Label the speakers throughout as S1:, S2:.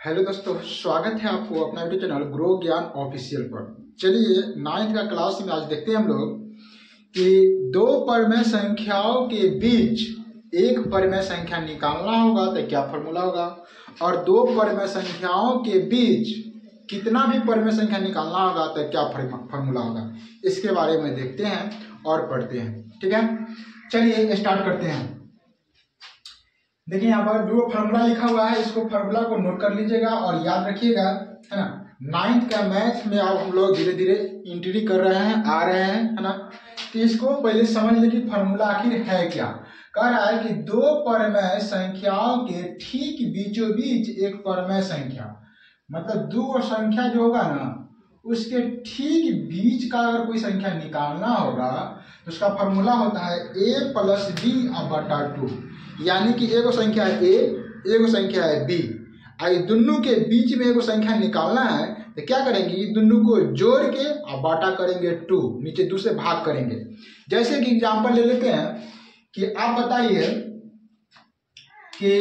S1: Hello दोस्तों, स्वागत है आपको अपना यूट्यूब चैनल ग्रो ज्ञान ऑफिशियल पर। चलिए 9th का क्लास में आज देखते हैं हम लोग कि दो परमेय संख्याओं के बीच एक परमेय संख्या निकालना होगा तो क्या फॉर्मूला होगा, और दो परमेय संख्याओं के बीच कितना भी परमेय संख्या निकालना होगा तो क्या फॉर्मूला होगा। इसके बारे में देखते हैं और पढ़ते हैं। ठीक है, चलिए स्टार्ट करते हैं। देखिए यहाँ पर जो फॉर्मूला लिखा हुआ है इसको फॉर्मूला को नोट कर लीजिएगा और याद रखिएगा, है ना। 9th का मैथ में अब हम लोग धीरे धीरे एंट्री कर रहे हैं, आ रहे हैं, है ना। तो इसको पहले समझ लें कि फॉर्मूला आखिर है क्या। कह रहा है कि दो परमेय संख्याओं के ठीक बीचों बीच एक परमेय संख्या, मतलब दो संख्या जो होगा ना उसके ठीक बीच का अगर कोई संख्या निकालना होगा तो उसका फॉर्मूला होता है a प्लस बी बटा 2। यानी कि एगो संख्या है a, एगो संख्या है b, आई दोनों के बीच में एगो संख्या निकालना है तो क्या करेंगे, ये दोनों को जोड़ के और बाटा करेंगे 2, नीचे 2 से भाग करेंगे। जैसे कि एग्जांपल ले लेते हैं कि आप बताइए कि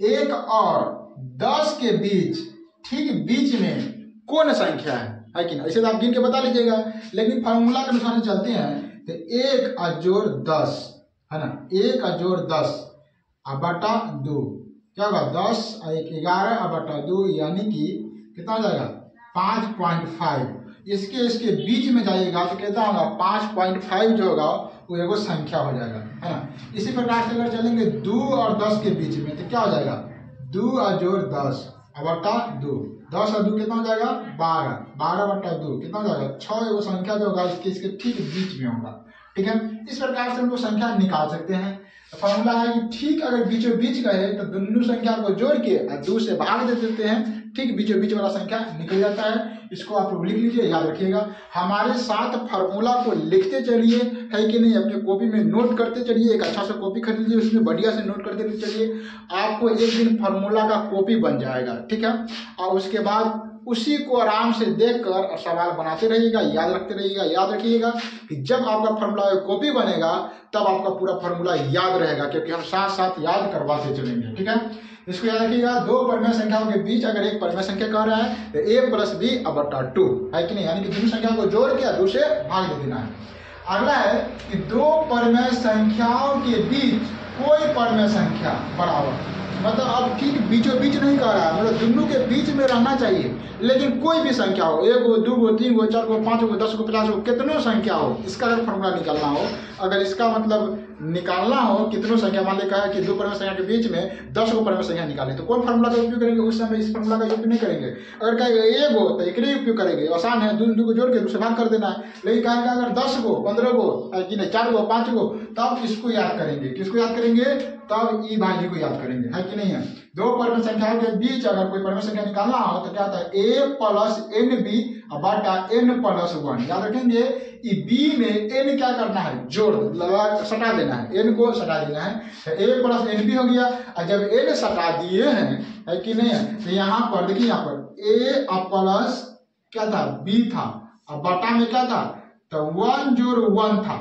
S1: एक और 10 के बीच ठीक बीच में कौन संख्या है कि ना। ऐसे तो आप गिन के बता लीजिएगा, लेकिन फार्मूला के अनुसार चलते हैं तो 1 जोड़ 10 है ना, 1 जोड़ 10 बटा 2 क्या होगा, 10 और 1 11 बटा 2 यानी कि कितना हो जाएगा 5.5। इसके बीच में जाइएगा तो कितना होगा 5.5 जो होगा वो एगो संख्या हो जाएगा, है ना। इसी प्रकार से अगर चलेंगे 2 और 10 के बीच में तो क्या हो जाएगा 2 जोड़ 10 बटा 2, 10 और 2 कितना हो जाएगा 12, 12 बटा 2 कितना हो जाएगा 6। एगो संख्या जो होगा इसके ठीक बीच में होगा। ठीक है, इस प्रकार से हम लोग संख्या निकाल सकते हैं। फॉर्मूला है कि ठीक अगर बीचों बीच गए तो दोनों संख्या को जोड़ के 2 से भाग दे देते हैं, ठीक बीचों बीच वाला संख्या निकल जाता है। इसको आप लोग लिख लीजिए, याद रखिएगा। हमारे साथ फार्मूला को लिखते चलिए, है कि नहीं, अपने कॉपी में नोट करते चलिए। एक अच्छा सा कॉपी खरीद लीजिए, उसमें बढ़िया से नोट करते चलिए। आपको एक दिन फार्मूला का कॉपी बन जाएगा। ठीक है, और उसके बाद उसी को आराम से देखकर सवाल बनाते रहिएगा, याद रखते रहिएगा। याद रखिएगा कि जब आपका फार्मूला कॉपी बनेगा तब आपका पूरा फार्मूला याद रहेगा, क्योंकि हम साथ साथ याद करवाते चलेंगे। ठीक है, इसको याद रखिएगा। दो परमेय संख्याओं के बीच अगर एक परमेय संख्या कह रहा है तो a प्लस बी बटा 2 है कि नहीं, यानी कि दोनों संख्या को जोड़ के 2 से भाग दे देना है। अगला है कि दो परमेय संख्याओं के बीच कोई परमेय संख्या बराबर, मतलब अब ठीक बीचों बीच नहीं कह रहा है, मतलब दोनों के बीच में रहना चाहिए, लेकिन कोई भी संख्या हो, 1 गो 2 गो 3 गो 4 गो 5 गो 10 गो 50 गो कितनों संख्या हो, इसका अगर फॉर्मूला निकालना हो, अगर इसका मतलब निकालना हो कितनों संख्या, मान लिया है कि दो परमेय संख्या के बीच में 10 गो परमेय संख्या निकाले तो कौन फॉर्मूला का उपयोग करेंगे, उस समय इस फॉर्मूला का उपयोग नहीं करेंगे। अगर कहेगा 1 गो तो एक ही उपयोग करेंगे, आसान है, 2 को जोड़ के 2 से भाग कर देना है। लेकिन कहेगा अगर 10 गो 15 गो कि नहीं 4 गो 5 गो, तब इसको याद करेंगे। किसको याद करेंगे, तब ई भाई को याद करेंगे, है कि नहीं है। दो परमेय संख्याओं के बीच अगर कोई परमेय संख्या निकालना हो तो क्या होता है a प्लस एन बी बटा n प्लस 1। याद रखेंगे b में n क्या करना है, जोड़ लगा सटा देना है, n को सटा देना है तो a प्लस एन बी हो गया। और जब n सटा दिए हैं, है कि नहीं है, तो यहाँ पर देखिए, यहाँ पर a प्लस क्या था b था, अब बटा में क्या था तो 1 जोड़ 1 था,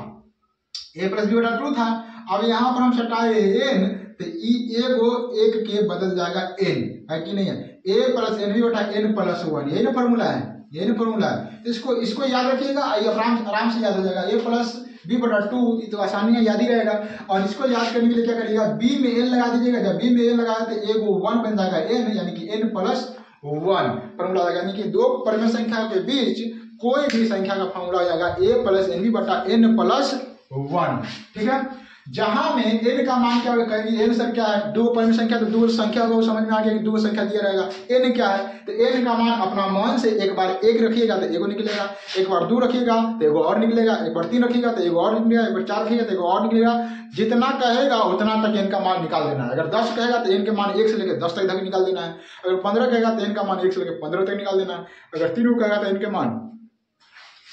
S1: a प्लस बी बटा 2 था। अब यहाँ पर हम सटाए n तो एगो 1 के बदल जाएगा n, है कि नहीं है। a प्लस एन बी बटा n प्लस 1, यही ना फॉर्मूला है, यही ना फॉर्मूला है। इसको याद रखिएगा, आराम से याद हो जाएगा। a प्लस बी बटा 2 तो आसानी है, याद ही रहेगा। और इसको याद करने के लिए क्या करिएगा, b में n लगा दीजिएगा। जब b में n लगाया तो एगो 1 बन जाएगा n, यानी कि n प्लस 1 फॉर्मूला आ जाएगा। यानी कि दो परमेय संख्याओं के बीच कोई भी संख्या का फॉर्मूला हो जाएगा a प्लस एन बी बटा n प्लस 1। ठीक है, जहां में n का मान क्या होगा, n सर क्या है, दो परमेय संख्या तो दो संख्या को समझ में आ गया कि दो संख्या दिया रहेगा। n क्या है तो n का मान अपना मान से एक बार 1 रखिएगा तो एगो निकलेगा, एक बार 2 रखिएगा तो एगो और निकलेगा, एक बार 3 रखिएगा तो एगो और निकलेगा, एक बार 4 रखिएगा तो एगो और निकलेगा। जितना कहेगा उतना तक n का मान निकाल देना है। अगर 10 कहेगा तो n के मान 1 से लेकर 10 तक निकाल देना है। अगर 15 कहेगा तो n का मान 1 से लेकर 15 तक निकाल देना है। अगर 3 कहेगा तो n के मान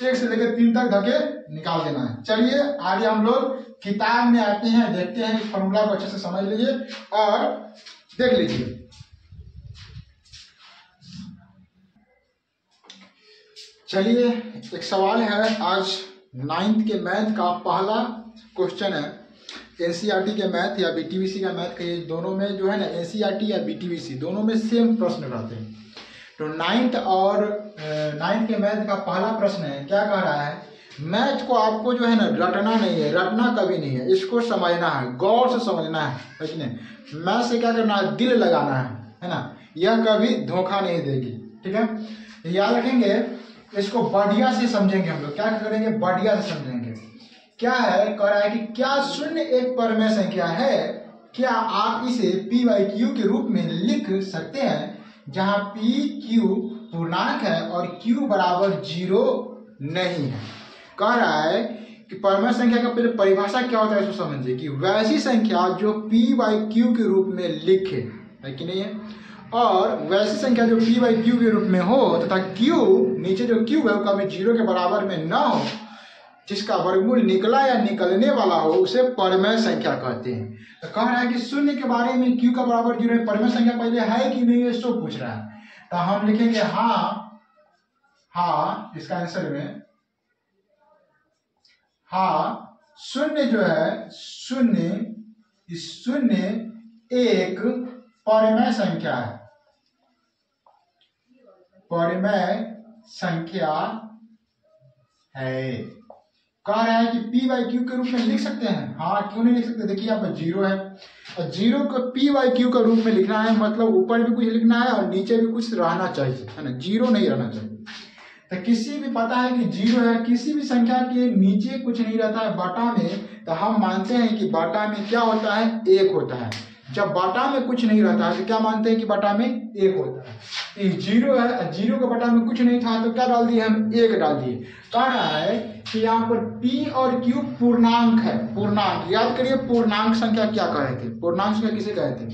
S1: 1 से लेकर 3 तक धके निकाल देना है। चलिए आगे हम लोग किताब में आते हैं, देखते हैं इस फॉर्मूला को अच्छे से समझ लीजिए और देख लीजिए। चलिए एक सवाल है, आज 9th के मैथ का पहला क्वेश्चन है एनसीईआरटी के मैथ या बीटीबीसी का मैथ के दोनों में जो है ना, एनसीईआरटी या बीटीबीसी दोनों में सेम प्रश्न रहते हैं। तो नाइन्थ के मैथ का पहला प्रश्न है, क्या कह रहा है, मैथ को आपको जो है ना रटना नहीं है, रटना कभी नहीं है, इसको समझना है, गौर से समझना है कि नहीं। मैथ से क्या करना है, दिल लगाना है ना, यह कभी धोखा नहीं देगी, ठीक है। याद रखेंगे, इसको बढ़िया से समझेंगे हम लोग, क्या करेंगे, बढ़िया से समझेंगे। क्या है, कह रहा है कि क्या शून्य एक परमेय संख्या है, क्या आप इसे p/q के रूप में लिख सकते हैं, जहां p/q पूर्णांक है और q बराबर 0 नहीं है। कह रहा है कि परमेय संख्या का पहले परिभाषा क्या होता है, इसको समझिए कि वैसी संख्या जो p/q के रूप में लिखे, है कि नहीं है, और वैसी संख्या जो p/q के रूप में हो तथा q, नीचे जो q है वो कभी 0 के बराबर में न हो, जिसका वर्गमूल निकला या निकलने वाला हो, उसे परमेय संख्या कहते हैं। तो कह रहा है कि शून्य के बारे में q का बराबर 0 है, परमेय संख्या पहले है कि नहीं, इसको पूछ रहा है। तो हम लिखेंगे हाँ, इसका आंसर में हाँ, शून्य जो है, शून्य एक परमेय संख्या है, परमेय संख्या है। कह रहा है कि p/q के रूप में लिख सकते हैं, हाँ, क्यों नहीं लिख सकते, देखिए यहाँ पर 0 है और 0 को p/q के रूप में लिखना है, मतलब ऊपर भी कुछ लिखना है और नीचे भी कुछ रहना चाहिए, है ना, 0 नहीं रहना चाहिए। तो किसी भी पता है कि 0 है, किसी भी संख्या के नीचे कुछ नहीं रहता है बटा में, तो हम मानते हैं कि बटा में क्या होता है, 1 होता है। जब बटा में कुछ नहीं रहता है तो क्या मानते हैं कि बटा में 1 होता है। ये 0 है, 0 के बटा में कुछ नहीं था तो क्या डाल दिए हम, 1 डाल दिए। कह रहा है कि यहाँ पर p और q पूर्णांक है, पूर्णांक याद करिए, पूर्णांक संख्या क्या कहे थे, पूर्णांक संख्या किसे कहे थे,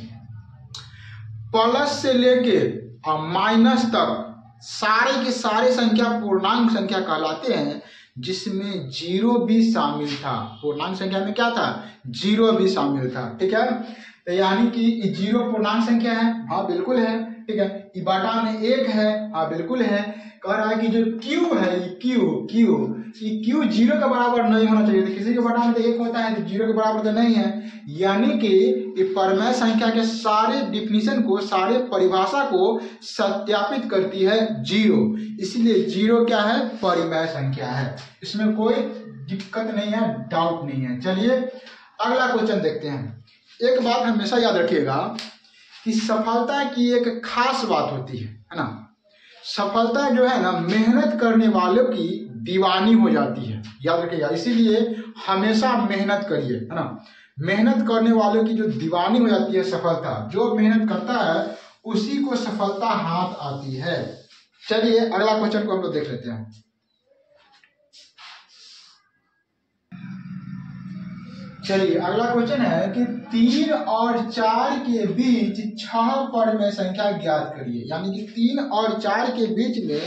S1: प्लस से लेके और माइनस तक सारे के सारे संख्या पूर्णांक संख्या कहलाते हैं, जिसमें 0 भी शामिल था। पूर्णांक संख्या में क्या था, 0 भी शामिल था, ठीक है। तो यानी कि 0 पूर्णांक संख्या है, हाँ बिल्कुल है, ठीक है। बटा में 1 है, हाँ बिल्कुल है। कह रहा है कि जो q है, q 0 के बराबर नहीं होना चाहिए, तो किसी के बटा में तो 1 होता है, तो 0 के बराबर तो नहीं है। यानी कि परमेय संख्या के सारे डिफिनीशन को, सारे परिभाषा को सत्यापित करती है 0, इसलिए 0 क्या है, परिमेय संख्या है, इसमें कोई दिक्कत नहीं है, डाउट नहीं है। चलिए अगला क्वेश्चन देखते हैं। एक बात हमेशा याद रखिएगा कि सफलता की एक खास बात होती है ना, सफलता जो है ना मेहनत करने वालों की दीवानी हो जाती है, याद रखिएगा, इसीलिए हमेशा मेहनत करिए, है ना। मेहनत करने वालों की जो दीवानी हो जाती है सफलता, जो मेहनत करता है उसी को सफलता हाथ आती है। चलिए अगला क्वेश्चन को हम लोग देख लेते हैं। चलिए अगला क्वेश्चन है कि 3 और 4 के बीच 6 परमेय संख्या ज्ञात करिए। यानी कि 3 और 4 के बीच में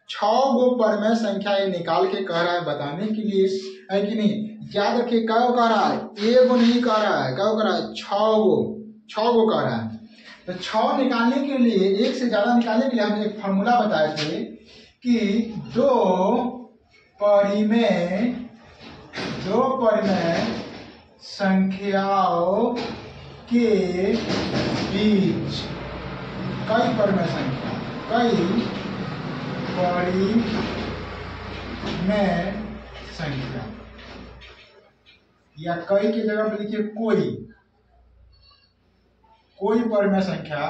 S1: 6 गो परमेय संख्या ये निकाल के कह रहा है बताने के लिए, है कि नहीं। याद रखिए क्या कह रहा है, एक गो नहीं कह रहा है, क्या कह रहा है, 6 गो कह रहा है। तो 6 निकालने के लिए, एक से ज्यादा निकालने के लिए हम एक फॉर्मूला बताए थे कि दो परिमेय संख्याओं के बीच कई परिमेय संख्या, या कई की जगह पर लिखिए कोई परिमेय संख्या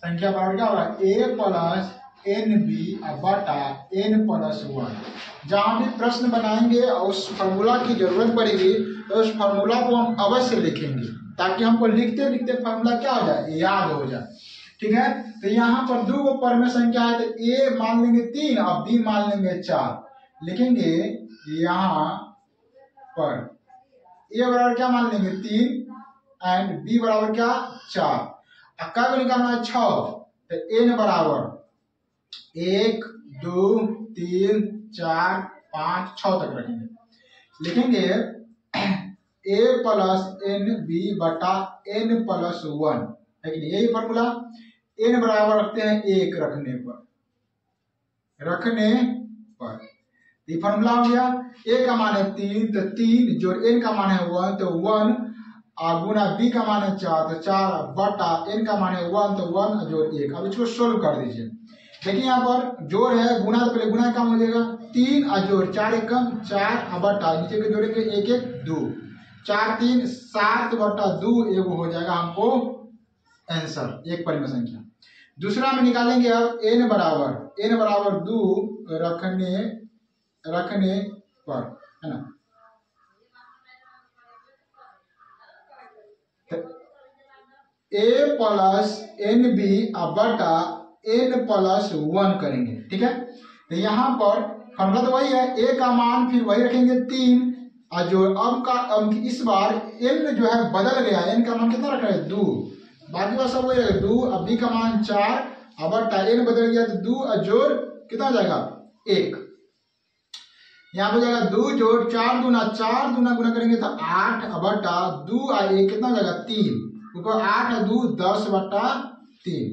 S1: बराबर क्या होगा, a प्लस nb बटा n प्लस 1। जहां भी प्रश्न बनाएंगे और उस फॉर्मूला की जरूरत पड़ेगी तो उस फॉर्मूला को हम अवश्य लिखेंगे, ताकि हमको लिखते लिखते फॉर्मूला क्या हो जाए, याद हो जाए, ठीक है। तो यहाँ पर 2 गो परमेय संख्या है, तो a मान लेंगे 3 और b मान लेंगे 4। लिखेंगे यहाँ पर a बराबर क्या मान लेंगे 3 एंड b बराबर क्या 4। क्या को निकालना है 6, तो n बराबर 1 2 3 4 5 6 तक रखेंगे। लिखेंगे a प्लस एन बी बटा n प्लस 1, है कि नहीं, यही फॉर्मूला। n बराबर रखते हैं 1 रखने पर ये फॉर्मूला हो गया। a का मान है 3, तो 3 जो n का मान है 1, तो 1 गुना बी का मान है 4, तो 4 बटा n का मान है 1, तो 1 जोड़ 1। अब इसको सोल्व कर दीजिए। देखिए यहाँ पर जोड़ है, गुना तो पहले गुना काम हो जाएगा, 3 जोड़ 4 एकम 4 बटा नीचे के जोड़ेंगे 1 1 2, 4 3 7 बटा 2 एगो हो जाएगा हमको आंसर, एक परिमेय संख्या। दूसरा में निकालेंगे अब n बराबर 2 रखने पर, है ना। a प्लस एन बी बटा n प्लस 1 करेंगे, ठीक है। तो यहाँ पर फॉर्मूला तो वही है, a का मान फिर वही रखेंगे 3 और जो अब इस बार n जो है बदल गया, n का मान कितना रख रहे हैं 2, बाकी बात सब वही है 2, अब b का मान 4 अब बटा n बदल गया तो 2 और जोड़ कितना हो जाएगा 1। यहाँ पे जाएगा 2 जोड़ 4 दूना गुना करेंगे तो 8 बटा 2 और 1 कितना हो जाएगा 3, ऊपर 8 और 2 10 बटा 3।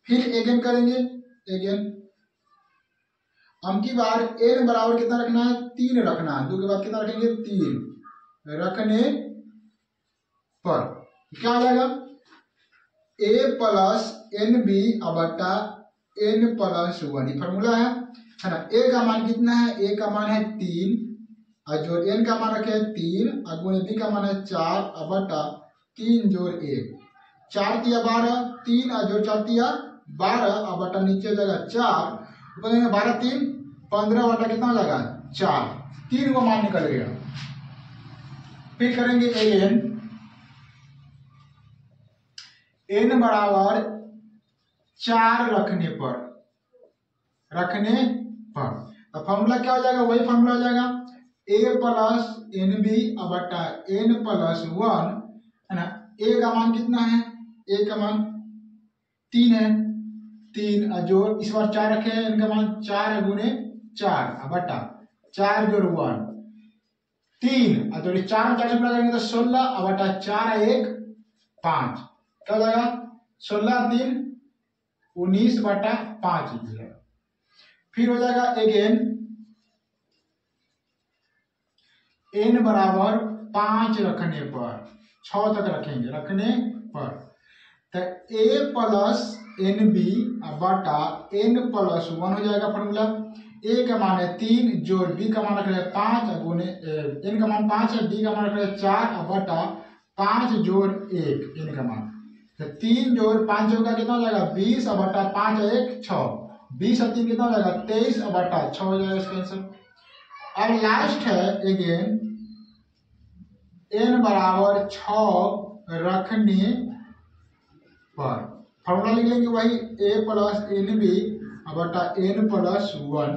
S1: फिर अगेन करेंगे, हम की बार n बराबर कितना रखना है 3 रखना है, 2 के बाद कितना रखेंगे 3 रखने पर क्या हो जाएगा a प्लस एन बी बटा n प्लस 1, ये फॉर्मूला है ना। a का मान कितना है, a का मान है 3 और जो n का मान रखे 3 और गुणे b का मान है 4 बटा 3 जोड़ 1, 4 तिया 12, 3 और जोड़ 4 तिया 12 और बटा नीचे हो जाएगा 4, ऊपर देंगे 12 3 15 बटा कितना हो जाएगा 4, 3 को मान निकल गया। फिर करेंगे n बराबर 4 रखने पर, अब फॉर्मूला क्या हो जाएगा, वही फॉर्मूला हो जाएगा a प्लस एन बी बटा n प्लस 1, है ना। a का मान कितना है, a का मान 3 है, 3 जोड़ इस बार 4 रखे हैं, इनका मान 4 गुने 4 बटा 4 जोड़ 1 3 और जोड़ 4 में 4 से करेंगे तो 16 बटा 4 1 5, क्या हो जाएगा 16 3 19 बटा 5। फिर हो जाएगा अगेन n बराबर 5 रखने पर, 6 तक रखने पर, तो a प्लस एन बी बटा n प्लस 1 हो जाएगा फॉर्मूला। a का मान है 3 जोड़ b का मान रख रहे 5 गुने n का मान 5 है, b का मान रख रहे 4 बटा 5 जोड़ 1 n का मान, तो 3 जोड़ 5 जोड़ का कितना हो जाएगा 20 बटा 5 1 6, 20 और 3 कितना हो जाएगा 23 बटा 6 हो जाएगा इसका आंसर। और लास्ट है अगेन n बराबर 6 रखने पर, फॉर्मूला लिख लेंगे वही a प्लस एन बी बटा n प्लस 1,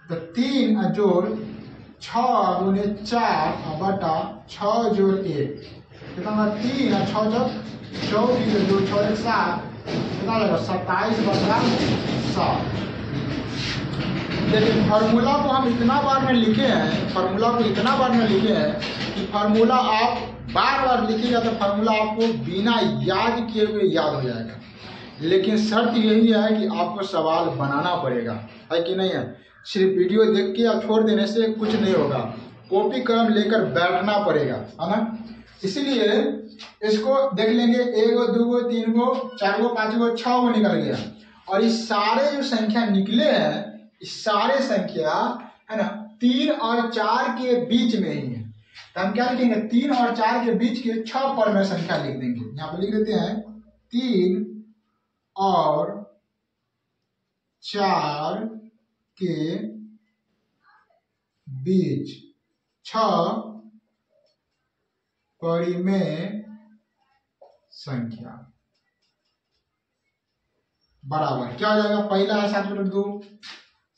S1: तो 3 जोड़ 6 गुने 4 बटा 6 जोड़ 1 कितना होगा 3 और 6 जब 24 जोड़ 6 1 7 कितना होगा 27 बटा 7। लेकिन फार्मूला को हम इतना बार में लिखे हैं, कि फार्मूला आप बार बार लिखिएगा तो फार्मूला आपको बिना याद किए हुए याद हो जाएगा। लेकिन शर्त यही है कि आपको सवाल बनाना पड़ेगा, है कि नहीं है। सिर्फ वीडियो देख के या छोड़ देने से कुछ नहीं होगा, कॉपी कलम लेकर बैठना पड़ेगा, है ना। इसलिए इसको देख लेंगे 1 2 3 4 5 6 निकल गया, और इस सारे जो संख्या निकले हैं, इस सारे संख्या है ना 3 और 4 के बीच में ही है। तो हम क्या लिखेंगे 3 और 4 के बीच के 6 परिमेय संख्या लिख देंगे। यहाँ पे लिख देते हैं 3 और 4 के बीच 6 परिमेय संख्या बराबर क्या हो जाएगा, पहला है 7/2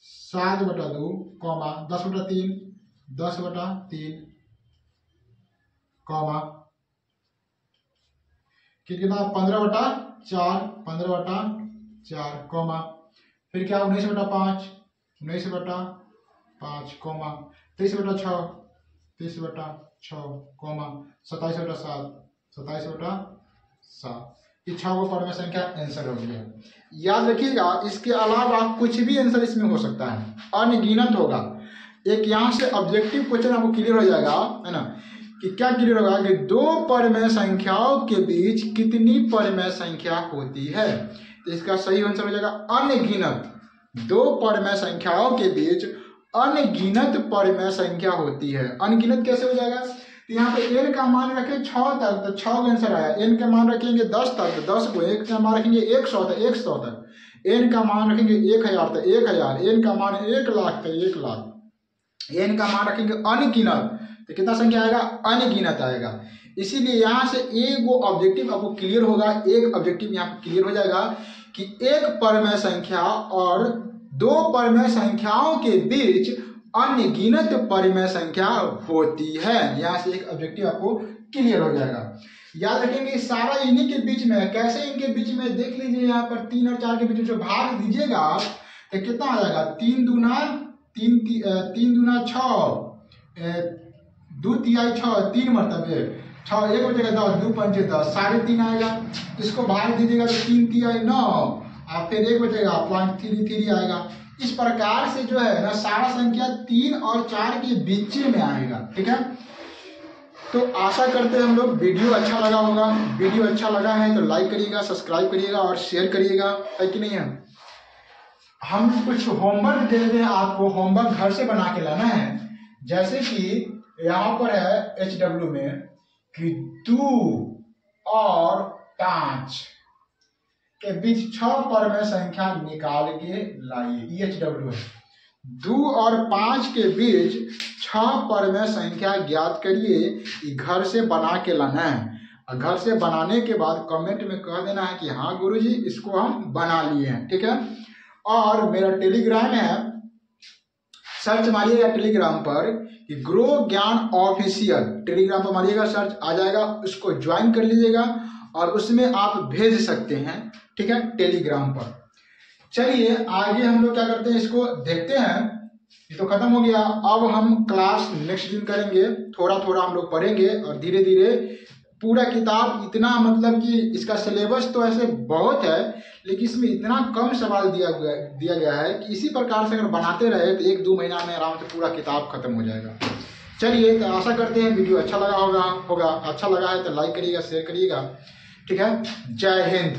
S1: 7/2 कॉमा 10/3 10/3 कॉमा कितना 15/4 15/4 कॉमा फिर क्या 19/5 19/5 कॉमा 23/6 23/6 कॉमा 27/7 27/7। ये 6 परिमेय संख्या आंसर हो गया। याद रखिएगा, इसके अलावा कुछ भी आंसर इसमें हो सकता है, अनगिनत होगा। एक यहाँ से ऑब्जेक्टिव क्वेश्चन आपको क्लियर हो जाएगा, है ना, कि क्या क्लियर होगा कि दो परिमेय संख्याओं के बीच कितनी परिमेय संख्या होती है। तो इसका सही आंसर हो जाएगा अनगिनत। दो परिमेय संख्याओं के बीच अनगिनत परिमेय संख्या होती है। अनगिनत कैसे हो जाएगा? तो यहाँ पे n का मान रखें 6 तक तो 6 का आंसर आया। n का मान रखेंगे 10 तक तो 10 को, 1 का मान रखेंगे 100 तो 100 तक, n का मान रखेंगे 1000 तो 1000, n का मान 1 लाख तो 1 लाख, n का मान रखेंगे अनगिनत तो कितना संख्या आएगा? अनगिनत आएगा। इसीलिए यहाँ से एक वो ऑब्जेक्टिव आपको क्लियर होगा, एक ऑब्जेक्टिव यहाँ पे क्लियर हो जाएगा कि एक परिमेय संख्या और दो परिमेय संख्याओं के बीच अनगिनत परिमेय संख्या होती है। यहाँ से एक ऑब्जेक्टिव आपको क्लियर हो जाएगा। याद रखेंगे सारा इन्हीं के बीच में है। कैसे इनके बीच में? देख लीजिए यहाँ पर 3 और 4 के बीच में जो भाग दीजिएगा तो कितना आ जाएगा? 3 दूना 6, 2 तिहाई 6, 3 मरतबे 6, 1 बचेगा 10, 2 पंचे 10, 3.5 आएगा। इसको भाग दीजिएगा तो 3 तिहाई 9 और फिर 1 बचेगा 0.33 आएगा। इस प्रकार से जो है ना सारा संख्या 3 और 4 के बीच में आएगा। ठीक है, तो आशा करते हैं हम लोग वीडियो अच्छा लगा होगा। वीडियो अच्छा लगा है तो लाइक करिएगा, सब्सक्राइब करिएगा और शेयर करिएगा, है कि नहीं है। हम कुछ होमवर्क दे दें आपको, होमवर्क घर से बना के लाना है। जैसे कि यहाँ पर है HW में कि 2 और 5 के बीच 6 परिमेय संख्या निकाल के लाइए। HW है 2 और 5 के बीच 6 परिमेय संख्या ज्ञात करिए। घर से बना के लाना है और घर से बनाने के बाद कमेंट में कह देना है कि हाँ गुरुजी इसको हम बना लिए हैं। ठीक है, और मेरा टेलीग्राम है, सर्च मारिएगा टेलीग्राम पर कि ग्रो ज्ञान ऑफिशियल, टेलीग्राम पर मारिएगा, सर्च आ जाएगा, उसको ज्वाइन कर लीजिएगा और उसमें आप भेज सकते हैं। ठीक है, टेलीग्राम पर। चलिए आगे हम लोग क्या करते हैं, इसको देखते हैं। ये तो खत्म हो गया। अब हम क्लास नेक्स्ट दिन करेंगे, थोड़ा थोड़ा हम लोग पढ़ेंगे और धीरे धीरे पूरा किताब इतना, मतलब कि इसका सिलेबस तो ऐसे बहुत है लेकिन इसमें इतना कम सवाल दिया गया है कि इसी प्रकार से अगर बनाते रहे तो 1-2 महीना में आराम से पूरा किताब खत्म हो जाएगा। चलिए, तो आशा करते हैं वीडियो अच्छा लगा होगा। अच्छा लगा है तो लाइक करिएगा, शेयर करिएगा। ठीक है, जय हिंद।